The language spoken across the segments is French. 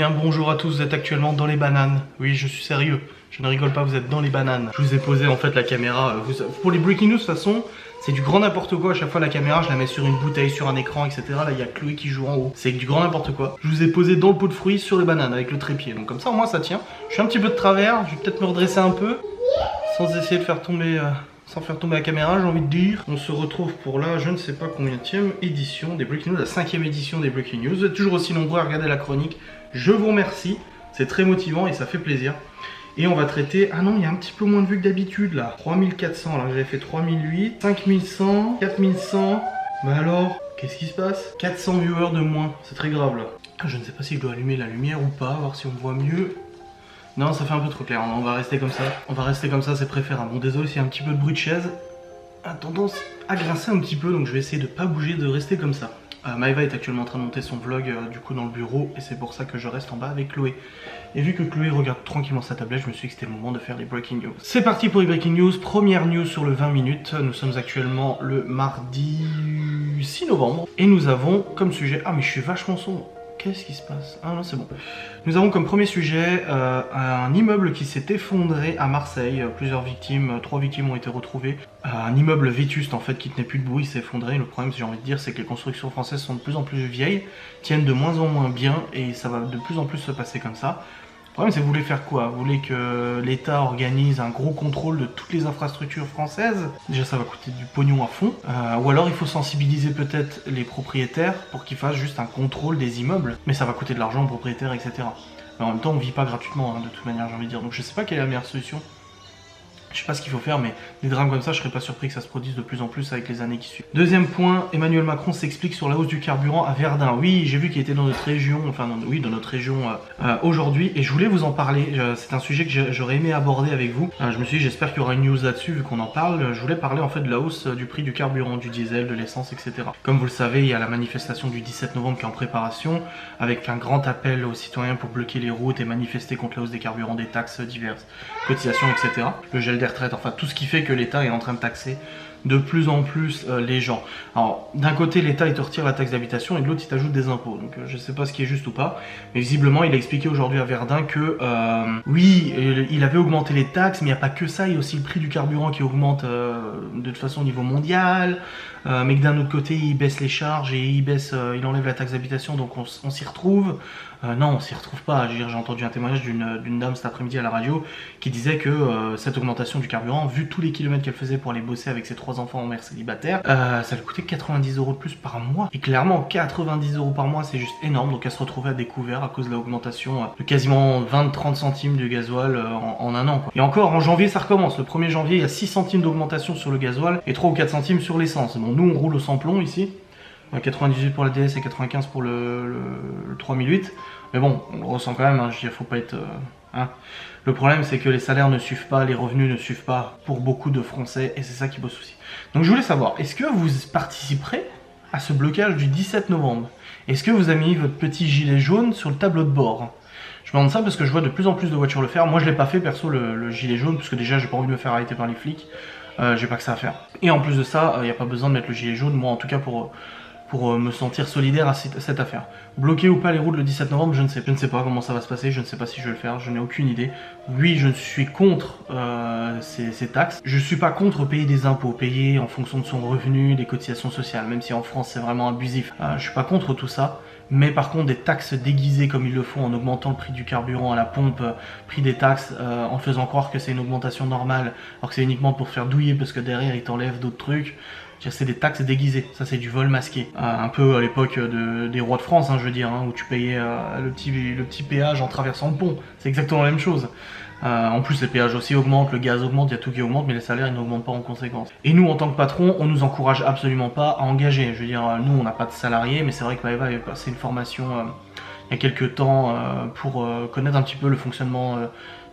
bien bonjour à tous, vous êtes actuellement dans les bananes. Oui, je suis sérieux, je ne rigole pas, vous êtes dans les bananes. Je vous ai posé en fait la caméra, pour les breaking news de toute façon, c'est du grand n'importe quoi. À chaque fois la caméra je la mets sur une bouteille, sur un écran, etc. Là il y a Chloé qui joue en haut, c'est du grand n'importe quoi. Je vous ai posé dans le pot de fruits sur les bananes avec le trépied, donc comme ça au moins ça tient. Je suis un petit peu de travers, je vais peut-être me redresser un peu, sans essayer de faire tomber... sans faire tomber la caméra, j'ai envie de dire. On se retrouve pour la, je ne sais pas combienième édition des Breaking News, la 5e édition des Breaking News. Vous êtes toujours aussi nombreux à regarder la chronique. Je vous remercie, c'est très motivant et ça fait plaisir. Et on va traiter, ah non, il y a un petit peu moins de vues que d'habitude là. 3400, alors j'avais fait 3008, 5100, 4100. Bah alors, qu'est-ce qui se passe? 400 viewers de moins, c'est très grave là. Je ne sais pas si je dois allumer la lumière ou pas, voir si on voit mieux. Non, ça fait un peu trop clair, on va rester comme ça. On va rester comme ça, c'est préférable. Bon, désolé s'il y a un petit peu de bruit de chaise. A tendance à grincer un petit peu, donc je vais essayer de pas bouger, de rester comme ça. Maëva est actuellement en train de monter son vlog du coup dans le bureau, et c'est pour ça que je reste en bas avec Chloé. Et vu que Chloé regarde tranquillement sa tablette, je me suis dit que c'était le moment de faire les breaking news. C'est parti pour les breaking news. Première news sur le 20 minutes. Nous sommes actuellement le mardi 6 novembre. Et nous avons comme sujet... Ah mais je suis vachement sombre. Qu'est-ce qui se passe? Ah non, c'est bon. Nous avons comme premier sujet un immeuble qui s'est effondré à Marseille. Plusieurs victimes, 3 victimes ont été retrouvées. Un immeuble vétuste en fait qui tenait plus debout, il s'est effondré. Le problème, j'ai envie de dire, c'est que les constructions françaises sont de plus en plus vieilles, tiennent de moins en moins bien et ça va de plus en plus se passer comme ça. Le problème, c'est que vous voulez faire quoi? Vous voulez que l'État organise un gros contrôle de toutes les infrastructures françaises? Déjà, ça va coûter du pognon à fond. Ou alors, il faut sensibiliser peut-être les propriétaires pour qu'ils fassent juste un contrôle des immeubles. Mais ça va coûter de l'argent aux propriétaires, etc. Mais en même temps, on vit pas gratuitement, hein, de toute manière, j'ai envie de dire. Donc, je sais pas quelle est la meilleure solution. Je sais pas ce qu'il faut faire, mais des drames comme ça, je serais pas surpris que ça se produise de plus en plus avec les années qui suivent. Deuxième point, Emmanuel Macron s'explique sur la hausse du carburant à Verdun. Oui, j'ai vu qu'il était dans notre région, enfin oui, dans notre région aujourd'hui, et je voulais vous en parler. C'est un sujet que j'aurais aimé aborder avec vous. Je me suis dit, j'espère qu'il y aura une news là-dessus, vu qu'on en parle. Je voulais parler en fait de la hausse du prix du carburant, du diesel, de l'essence, etc. Comme vous le savez, il y a la manifestation du 17 novembre qui est en préparation, avec un grand appel aux citoyens pour bloquer les routes et manifester contre la hausse des carburants, des taxes diverses, cotisations, etc. Le gel des retraites, enfin tout ce qui fait que l'État est en train de taxer de plus en plus les gens. Alors d'un côté l'État il te retire la taxe d'habitation et de l'autre il t'ajoute des impôts, donc je sais pas ce qui est juste ou pas, mais visiblement il a expliqué aujourd'hui à Verdun que oui il avait augmenté les taxes, mais il n'y a pas que ça, il y a aussi le prix du carburant qui augmente de toute façon au niveau mondial, mais que d'un autre côté il baisse les charges et il enlève la taxe d'habitation, donc on s'y retrouve. Non, on s'y retrouve pas. J'ai entendu un témoignage d'une dame cet après-midi à la radio qui disait que cette augmentation du carburant, vu tous les kilomètres qu'elle faisait pour aller bosser avec ses 3 enfants en mère célibataire, ça lui coûtait 90 € de plus par mois. Et clairement, 90 € par mois, c'est juste énorme. Donc elle se retrouvait à découvert à cause de l'augmentation de quasiment 20-30 centimes du gasoil en un an, quoi. Et encore, en janvier, ça recommence. Le 1er janvier, il y a 6 centimes d'augmentation sur le gasoil et 3 ou 4 centimes sur l'essence. Bon, nous, on roule au sans-plomb ici. 98 pour la DS et 95 pour le 3008. Mais bon, on le ressent quand même, hein, je veux dire, faut pas être... hein. Le problème, c'est que les salaires ne suivent pas, les revenus ne suivent pas pour beaucoup de Français, et c'est ça qui pose souci. Donc je voulais savoir, est-ce que vous participerez à ce blocage du 17 novembre? Est-ce que vous avez mis votre petit gilet jaune sur le tableau de bord? Je me demande ça parce que je vois de plus en plus de voitures le faire. Moi, je l'ai pas fait, perso, le gilet jaune, parce que déjà, j'ai pas envie de me faire arrêter par les flics. J'ai pas que ça à faire. Et en plus de ça, il n'y a pas besoin de mettre le gilet jaune, moi en tout cas pour me sentir solidaire à cette affaire. Bloquer ou pas les routes le 17 novembre, je ne sais pas comment ça va se passer, je ne sais pas si je vais le faire, je n'ai aucune idée. Oui, je suis contre ces taxes. Je suis pas contre payer des impôts, payer en fonction de son revenu, des cotisations sociales, même si en France c'est vraiment abusif. Je suis pas contre tout ça. Mais par contre des taxes déguisées comme ils le font en augmentant le prix du carburant à la pompe, prix des taxes, en faisant croire que c'est une augmentation normale, alors que c'est uniquement pour faire douiller parce que derrière ils t'enlèvent d'autres trucs. C'est des taxes déguisées, ça c'est du vol masqué. Un peu à l'époque des rois de France, hein, je veux dire, hein, où tu payais le petit péage en traversant le pont. C'est exactement la même chose. En plus les péages aussi augmentent, le gaz augmente, il y a tout qui augmente, mais les salaires ils n'augmentent pas en conséquence. Et nous en tant que patron, on nous encourage absolument pas à engager. Je veux dire, nous on n'a pas de salariés, mais c'est vrai que Maëva avait passé une formation il y a quelques temps pour connaître un petit peu le fonctionnement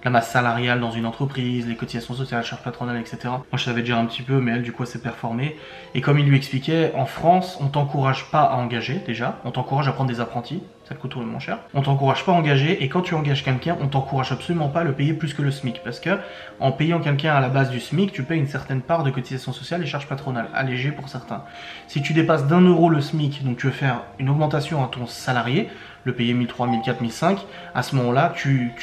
la masse salariale dans une entreprise, les cotisations sociales, charges patronales, etc. Moi je savais déjà un petit peu, mais elle du coup elle s'est performée. Et comme il lui expliquait, en France, on t'encourage pas à engager déjà, on t'encourage à prendre des apprentis, ça coûte moins cher. On t'encourage pas à engager, et quand tu engages quelqu'un, on t'encourage absolument pas à le payer plus que le SMIC, parce que en payant quelqu'un à la base du SMIC, tu payes une certaine part de cotisations sociales et charges patronales, allégées pour certains. Si tu dépasses d'1 € le SMIC, donc tu veux faire une augmentation à ton salarié, le payer 1300, 1400, 1500, à ce moment-là, tu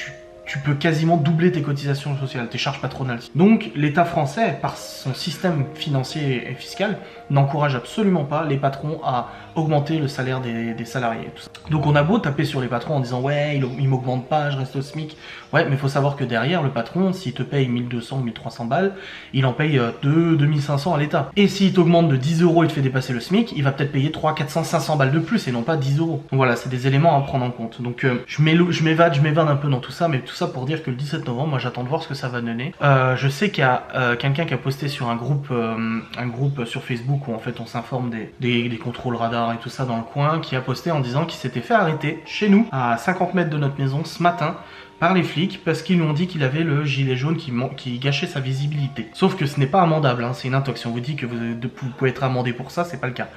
peux quasiment doubler tes cotisations sociales, tes charges patronales. Donc l'État français, par son système financier et fiscal, n'encourage absolument pas les patrons à augmenter le salaire des salariés. Tout ça. Donc on a beau taper sur les patrons en disant ouais, ils m'augmentent pas, je reste au SMIC. Ouais, mais il faut savoir que derrière, le patron, s'il te paye 1200 ou 1300 balles, il en paye 2500 à l'État. Et s'il t'augmente de 10 € et te fait dépasser le SMIC, il va peut-être payer 300, 400, 500 balles de plus et non pas 10 €. Donc voilà, c'est des éléments à prendre en compte. Donc je m'évade un peu dans tout ça, mais tout ça pour dire que le 17 novembre, moi j'attends de voir ce que ça va donner. Je sais qu'il y a quelqu'un qui a posté sur un groupe sur Facebook où en fait on s'informe des contrôles radars et tout ça dans le coin, qui a posté en disant qu'il s'était fait arrêter chez nous, à 50 mètres de notre maison ce matin, par les flics parce qu'ils lui ont dit qu'il avait le gilet jaune qui gâchait sa visibilité. Sauf que ce n'est pas amendable, hein, c'est une intox. On vous dit que vous pouvez être amendé pour ça, c'est pas le cas.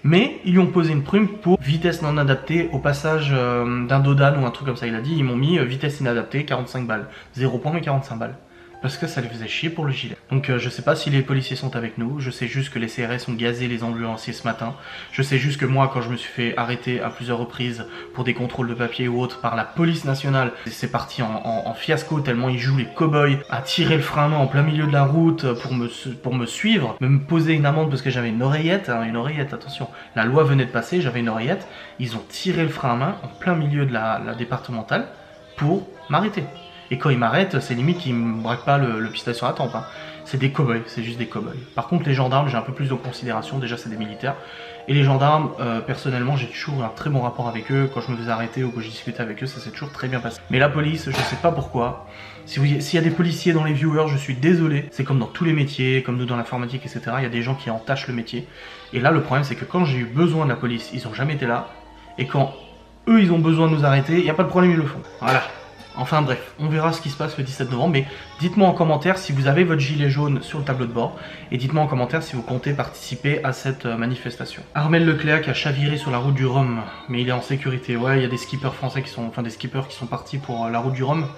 Mais ils lui ont posé une prime pour vitesse non adaptée au passage d'un dodan ou un truc comme ça. Il a dit, ils m'ont mis vitesse inadaptée, 45 balles. 0 point mais 45 balles. Parce que ça les faisait chier pour le gilet. Donc je sais pas si les policiers sont avec nous, je sais juste que les CRS ont gazé les ambulanciers ce matin. Je sais juste que moi, quand je me suis fait arrêter à plusieurs reprises pour des contrôles de papier ou autres par la police nationale, c'est parti en fiasco tellement ils jouent les cow-boys à tirer le frein à main en plein milieu de la route pour me suivre, me poser une amende parce que j'avais une oreillette, attention, la loi venait de passer, j'avais une oreillette, ils ont tiré le frein à main en plein milieu de la départementale pour m'arrêter. Et quand ils m'arrêtent, c'est limite qu'ils me braquent pas le pistolet sur la tempe. Hein. C'est des cow-boys, c'est juste des cow-boys. Par contre, les gendarmes, j'ai un peu plus de considération. Déjà, c'est des militaires. Et les gendarmes, personnellement, j'ai toujours un très bon rapport avec eux. Quand je me faisais arrêter ou que je discutais avec eux, ça s'est toujours très bien passé. Mais la police, je sais pas pourquoi. S'il y a des policiers dans les viewers, je suis désolé. C'est comme dans tous les métiers, comme nous dans l'informatique, etc. Il y a des gens qui entachent le métier. Et là, le problème, c'est que quand j'ai eu besoin de la police, ils ont jamais été là. Et quand eux, ils ont besoin de nous arrêter, il n'y a pas de problème, ils le font. Voilà. Enfin bref, on verra ce qui se passe le 17 novembre, mais dites-moi en commentaire si vous avez votre gilet jaune sur le tableau de bord, et dites-moi en commentaire si vous comptez participer à cette manifestation. Armel Leclerc qui a chaviré sur la route du Rhum, mais il est en sécurité. Ouais, il y a des skippers français qui sont, des skippers qui sont partis pour la route du Rhum.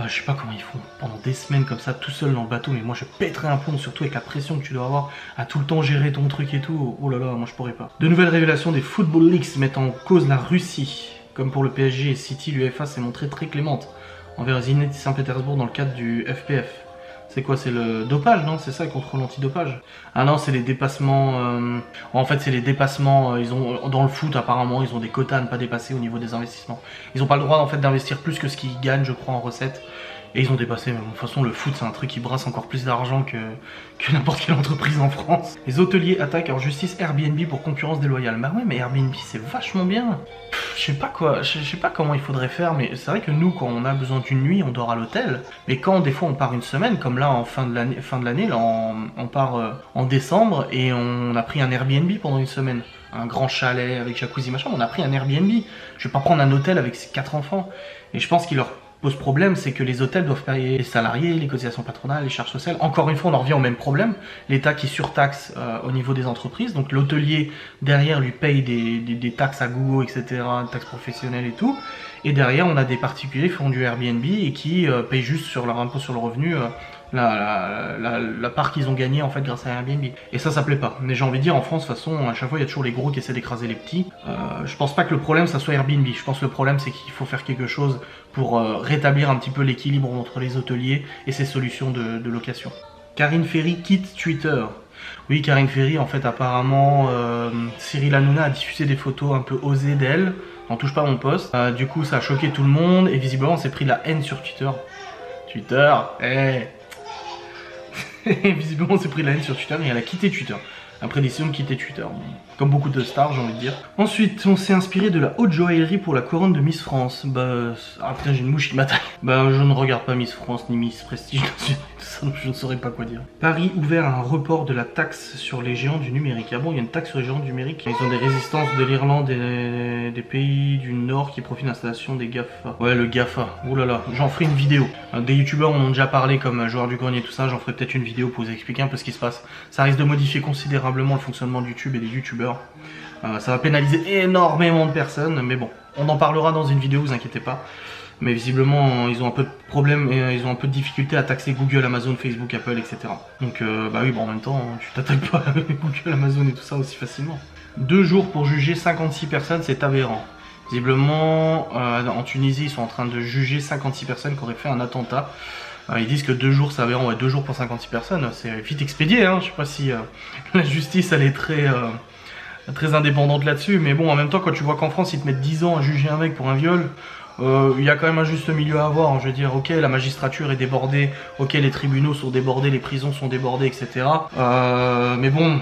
Je sais pas comment ils font pendant des semaines comme ça, tout seul dans le bateau, mais moi je pèterais un plomb, surtout avec la pression que tu dois avoir à tout le temps gérer ton truc et tout. Oh là là, moi je pourrais pas. De nouvelles révélations des Football Leaks mettent en cause la Russie. Comme pour le PSG et City, l'UEFA s'est montrée très clémente envers Zenit Saint-Pétersbourg dans le cadre du FPF. C'est quoi? C'est le dopage, non? C'est ça, le contrôle antidopage? Ah non, c'est les dépassements... En fait, c'est les dépassements... Ils ont, dans le foot, apparemment, ils ont des quotas à ne pas dépasser au niveau des investissements. Ils n'ont pas le droit, en fait, d'investir plus que ce qu'ils gagnent, je crois, en recettes. Et ils ont dépassé, mais de toute façon le foot c'est un truc qui brasse encore plus d'argent que n'importe quelle entreprise en France. Les hôteliers attaquent en justice Airbnb pour concurrence déloyale. Bah ouais, mais Airbnb c'est vachement bien. Je sais pas quoi, je sais pas comment il faudrait faire, mais c'est vrai que nous quand on a besoin d'une nuit on dort à l'hôtel. Mais quand des fois on part une semaine, comme là en fin de l'année, là on part en décembre et on a pris un Airbnb pendant une semaine. Un grand chalet avec jacuzzi machin, on a pris un Airbnb. Je vais pas prendre un hôtel avec ses 4 enfants. Et je pense qu'il leur pose problème, c'est que les hôtels doivent payer les salariés, les cotisations patronales, les charges sociales. Encore une fois, on en revient au même problème. L'État qui surtaxe au niveau des entreprises. Donc l'hôtelier, derrière, lui paye des taxes à goût, etc., des taxes professionnelles et tout. Et derrière, on a des particuliers qui font du Airbnb et qui payent juste sur leur impôt sur le revenu la part qu'ils ont gagnée en fait grâce à Airbnb. Et ça plaît pas. Mais j'ai envie de dire, en France, de toute façon, à chaque fois, il y a toujours les gros qui essaient d'écraser les petits. Je pense pas que le problème, ça soit Airbnb. Je pense que le problème, c'est qu'il faut faire quelque chose pour rétablir un petit peu l'équilibre entre les hôteliers et ces solutions de location. Karine Ferry quitte Twitter. Oui, Karine Ferry, en fait, apparemment, Cyril Hanouna a diffusé des photos un peu osées d'elle. N'en touche pas mon poste. Du coup, ça a choqué tout le monde et visiblement, on s'est pris la haine sur Twitter. Twitter, visiblement, on s'est pris la haine sur Twitter et elle a quitté Twitter. Après décision de quitter Twitter. Comme beaucoup de stars, j'ai envie de dire. Ensuite, on s'est inspiré de la haute joaillerie pour la couronne de Miss France. Ah putain, j'ai une mouche qui m'attaque. Je ne regarde pas Miss France ni Miss Prestige. ça, je ne saurais pas quoi dire. Paris ouvert à un report de la taxe sur les géants du numérique. Ah bon, il y a une taxe sur les géants du numérique. Ils ont des résistances de l'Irlande et des pays du Nord qui profitent de l'installation des GAFA. Ouais, le GAFA. Ouh là là, j'en ferai une vidéo. Des youtubeurs en ont déjà parlé, comme Joueur du Grenier et tout ça. J'en ferai peut-être une vidéo pour vous expliquer un peu ce qui se passe. Ça risque de modifier considérablement le fonctionnement de YouTube et des youtubeurs. Ça va pénaliser énormément de personnes, mais bon, on en parlera dans une vidéo, vous inquiétez pas. Mais visiblement, ils ont un peu de problèmes et ils ont un peu de difficulté à taxer Google, Amazon, Facebook, Apple, etc. Donc, bah oui, bon, en même temps, tu t'attaques pas à Google, Amazon et tout ça aussi facilement. 2 jours pour juger 56 personnes, c'est aberrant. Visiblement, en Tunisie, ils sont en train de juger 56 personnes qui auraient fait un attentat. Ils disent que 2 jours, c'est aberrant. Ouais, 2 jours pour 56 personnes, c'est vite expédié, hein. Je sais pas si la justice, elle est très indépendante là-dessus, mais bon, en même temps, quand tu vois qu'en France, ils te mettent 10 ans à juger un mec pour un viol, il y a quand même un juste milieu à avoir. Je veux dire, ok, la magistrature est débordée, ok, les tribunaux sont débordés, les prisons sont débordées, etc. Mais bon,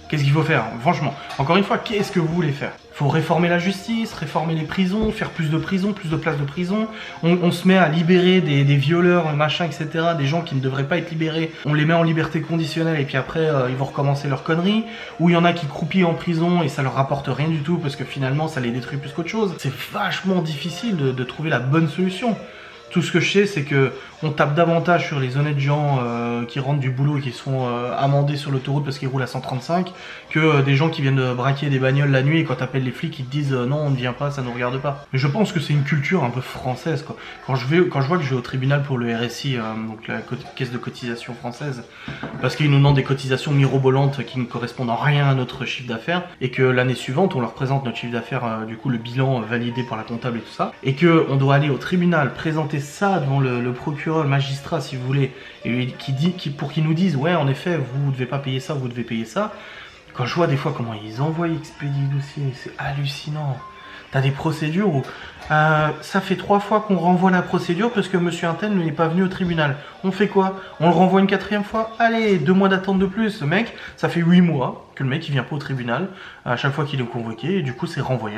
qu'est-ce qu'il faut faire? Franchement, encore une fois, qu'est-ce que vous voulez faire? Faut réformer la justice, réformer les prisons, faire plus de prisons, plus de places de prison. On se met à libérer des violeurs, machin, etc. Des gens qui ne devraient pas être libérés. On les met en liberté conditionnelle et puis après, ils vont recommencer leurs conneries. Ou il y en a qui croupillent en prison et ça leur rapporte rien du tout parce que finalement, ça les détruit plus qu'autre chose. C'est vachement difficile de trouver la bonne solution. Tout ce que je sais, c'est que on tape davantage sur les honnêtes gens qui rentrent du boulot et qui sont amendés sur l'autoroute parce qu'ils roulent à 135 que des gens qui viennent braquer des bagnoles la nuit et quand t'appelles les flics ils te disent non on ne vient pas, ça nous regarde pas. Mais je pense que c'est une culture un peu française quoi. Quand je vois que je vais au tribunal pour le RSI, donc la caisse de cotisation française, parce qu'ils nous demandent des cotisations mirobolantes qui ne correspondent en rien à notre chiffre d'affaires et que l'année suivante on leur présente notre chiffre d'affaires, du coup le bilan validé par la comptable et tout ça, et que on doit aller au tribunal présenter ça devant le procureur, le magistrat si vous voulez, et pour qu'ils nous disent ouais en effet vous devez pas payer ça, vous devez payer ça. Quand je vois des fois comment ils envoient expédier le dossier, c'est hallucinant. T'as des procédures où ça fait 3 fois qu'on renvoie la procédure parce que monsieur Intel n'est pas venu au tribunal. On fait quoi? On le renvoie une 4e fois? Allez, 2 mois d'attente de plus. Le mec, ça fait 8 mois que le mec il vient pas au tribunal à chaque fois qu'il est convoqué et du coup c'est renvoyé.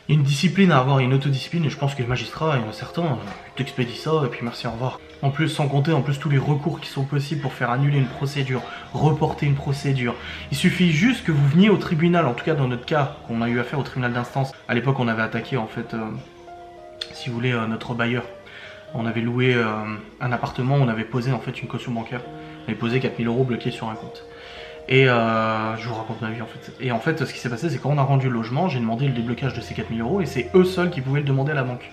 Il y a une discipline à avoir, une autodiscipline et je pense que les magistrats, il y en a certains, t'expédient ça et puis merci, au revoir. En plus, sans compter tous les recours qui sont possibles pour faire annuler une procédure, reporter une procédure. Il suffit juste que vous veniez au tribunal, en tout cas dans notre cas, qu'on a eu affaire au tribunal d'instance. À l'époque, on avait attaqué en fait, si vous voulez, notre bailleur. On avait loué un appartement, on avait posé en fait une caution bancaire. On avait posé 4000 € bloqués sur un compte. Et je vous raconte ma vie en fait. Et en fait, ce qui s'est passé, c'est quand on a rendu le logement, j'ai demandé le déblocage de ces 4000 € et c'est eux seuls qui pouvaient le demander à la banque.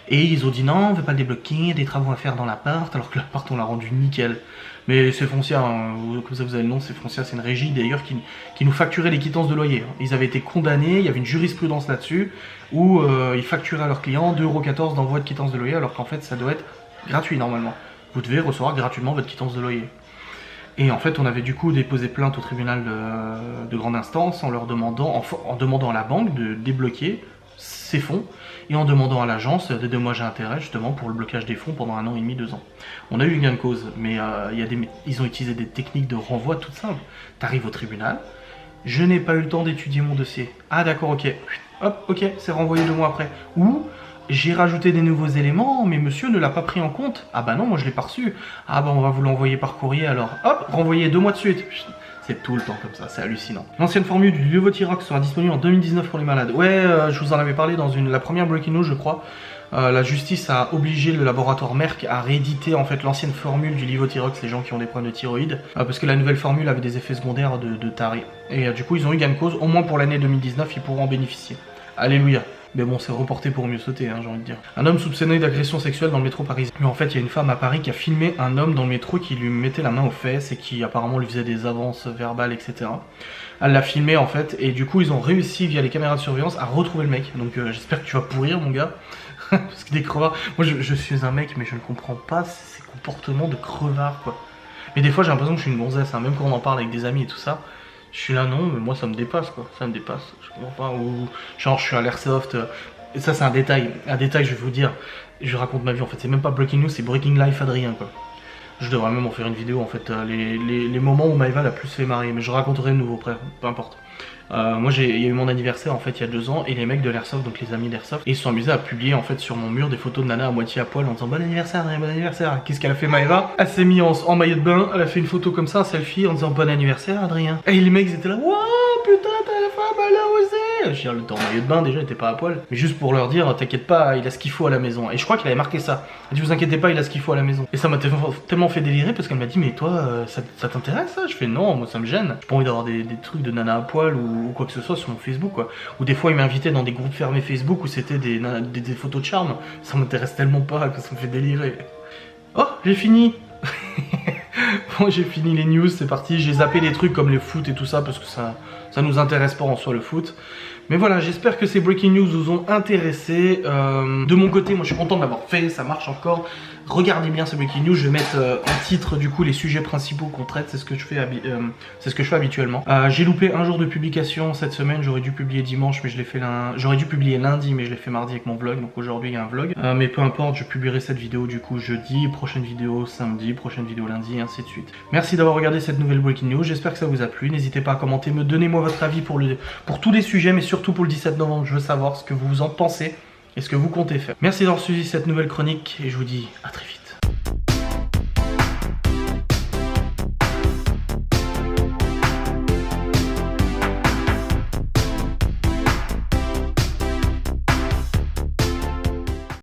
Et ils ont dit non, on veut pas le débloquer, il y a des travaux à faire dans l'appart, alors que l'appart on l'a rendu nickel. Mais c'est Foncia, hein, comme ça vous avez le nom, c'est Foncia, c'est une régie d'ailleurs qui nous facturait les quittances de loyer. Ils avaient été condamnés, il y avait une jurisprudence là-dessus, où ils facturaient à leurs clients 2,14 € d'envoi de quittance de loyer, alors qu'en fait ça doit être gratuit normalement. Vous devez recevoir gratuitement votre quittance de loyer. Et en fait, on avait du coup déposé plainte au tribunal de grande instance en leur demandant, en demandant à la banque de débloquer ces fonds et en demandant à l'agence de dédommager intérêt justement pour le blocage des fonds pendant 1 an et demi, 2 ans. On a eu gain de cause, mais ils ont utilisé des techniques de renvoi toutes simples. T'arrives au tribunal, je n'ai pas eu le temps d'étudier mon dossier. Ah d'accord, ok, hop, ok, c'est renvoyé 2 mois après. Ou j'ai rajouté des nouveaux éléments, mais monsieur ne l'a pas pris en compte. Ah bah non, moi je l'ai pas reçu. Ah bah on va vous l'envoyer par courrier alors. Hop, renvoyé 2 mois de suite. C'est tout le temps comme ça, c'est hallucinant. L'ancienne formule du Levothyrox sera disponible en 2019 pour les malades. Ouais, je vous en avais parlé dans la première Breaking News, je crois. La justice a obligé le laboratoire Merck à rééditer en fait l'ancienne formule du Levothyrox, les gens qui ont des problèmes de thyroïde, parce que la nouvelle formule avait des effets secondaires de taré. Et du coup, ils ont eu gain de cause, au moins pour l'année 2019, ils pourront en bénéficier. Alléluia. Mais bon, c'est reporté pour mieux sauter, hein, j'ai envie de dire. Un homme soupçonné d'agression sexuelle dans le métro parisien. Mais en fait, il y a une femme à Paris qui a filmé un homme dans le métro qui lui mettait la main aux fesses et qui apparemment lui faisait des avances verbales, etc. Elle l'a filmé en fait, et du coup, ils ont réussi via les caméras de surveillance à retrouver le mec. Donc j'espère que tu vas pourrir, mon gars. Parce que des crevards... Moi, je suis un mec, mais je ne comprends pas ces comportements de crevards, quoi. Mais des fois, j'ai l'impression que je suis une gonzesse, hein, même quand on en parle avec des amis et tout ça. Je suis là, non, mais moi ça me dépasse quoi, ça me dépasse. Je comprends pas, ou genre je suis à l'airsoft. Et ça c'est un détail, je vais vous dire. Je raconte ma vie en fait, c'est même pas Breaking News, c'est Breaking Life Adrien quoi. Je devrais même en faire une vidéo en fait, les moments où Maëva l'a plus fait marrer, mais je raconterai de nouveau, peu importe. Moi il y a eu mon anniversaire en fait il y a 2 ans et les mecs de l'Airsoft, donc les amis d'Airsoft, ils se sont amusés à publier en fait sur mon mur des photos de Nana à moitié à poil en disant bon anniversaire Adrien, bon anniversaire. Qu'est-ce qu'elle a fait Maëva? Elle s'est mise en maillot de bain, elle a fait une photo comme ça, un selfie en disant bon anniversaire Adrien. Et les mecs ils étaient là waouh putain ta femme elle a osé. Je veux dire le temps maillot de bain déjà il était pas à poil, mais juste pour leur dire t'inquiète pas il a ce qu'il faut à la maison. Et je crois qu'il avait marqué ça. Elle dit vous inquiétez pas il a ce qu'il faut à la maison. Et ça m'a tellement fait délirer parce qu'elle m'a dit mais toi ça t'intéresse ça? Je fais non moi ça me gêne. J'ai pas envie d'avoir des trucs de nana à poil ou quoi que ce soit sur mon Facebook quoi. Ou des fois il m'invitait dans des groupes fermés Facebook où c'était des photos de charme. Ça m'intéresse tellement pas que ça me fait délirer. Oh j'ai fini. Bon j'ai fini les news, c'est parti. J'ai zappé les trucs comme les foot et tout ça parce que ça nous intéresse pas en soi le foot. Mais voilà, j'espère que ces breaking news vous ont intéressé. De mon côté, moi je suis content de l'avoir fait, ça marche encore. Regardez bien ces breaking news, je vais mettre en titre du coup les sujets principaux qu'on traite, c'est ce que je fais habituellement. J'ai loupé un jour de publication cette semaine, j'aurais dû publier dimanche mais je l'ai fait j'aurais dû publier lundi mais je l'ai fait mardi avec mon vlog, donc aujourd'hui il y a un vlog. Mais peu importe, je publierai cette vidéo du coup jeudi, prochaine vidéo samedi, prochaine vidéo lundi et ainsi de suite. Merci d'avoir regardé cette nouvelle breaking news, j'espère que ça vous a plu, n'hésitez pas à commenter, donnez-moi votre avis pour tous les sujets mais surtout pour le 17 novembre, je veux savoir ce que vous en pensez et ce que vous comptez faire. Merci d'avoir suivi cette nouvelle chronique et je vous dis à très vite.